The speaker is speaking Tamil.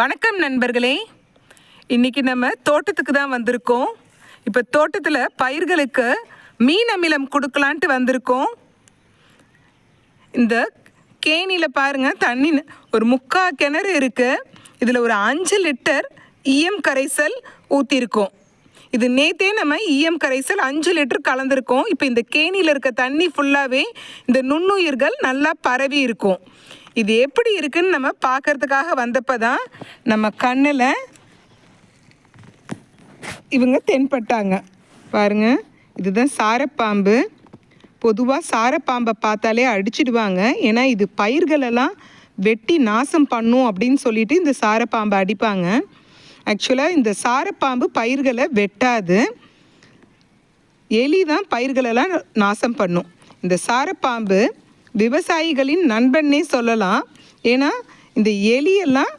வணக்கம் நண்பர்களே. இன்றைக்கி நம்ம தோட்டத்துக்கு தான் வந்திருக்கோம். இப்போ தோட்டத்தில் பயிர்களுக்கு மீன் அமிலம் கொடுக்கலான்ட்டு வந்திருக்கோம். இந்த கேணியில் பாருங்கள், தண்ணி ஒரு 3/4 கிணறு இருக்குது. இதில் ஒரு 5 லிட்டர் ஈயம் கரைசல் ஊற்றிருக்கோம். இது நேற்றே நம்ம ஈயம் கரைசல் 5 லிட்டர் கலந்துருக்கோம். இப்போ இந்த கேணியில் இருக்க தண்ணி ஃபுல்லாகவே இந்த நுண்ணுயிர்கள் நல்லா பரவி இருக்கும். இது எப்படி இருக்குன்னு நம்ம பார்க்கறதுக்காக வந்தப்போ தான் நம்ம கண்ணில் இவங்க தென்பட்டாங்க. பாருங்க, இதுதான் சாரப்பாம்பு. பொதுவாக சாரப்பாம்பை பார்த்தாலே அடிச்சிடுவாங்க. ஏன்னா இது பயிர்களெல்லாம் வெட்டி நாசம் பண்ணும் அப்படின்னு சொல்லிட்டு இந்த சாரப்பாம்பை அடிப்பாங்க. ஆக்சுவலாக இந்த சாரப்பாம்பு பயிர்களை வெட்டாது, எலி தான் பயிர்களெல்லாம் நாசம் பண்ணும். இந்த சாரப்பாம்பு விவசாயிகளின் நண்பன்னே சொல்லலாம். ஏன்னா இந்த எலியெல்லாம்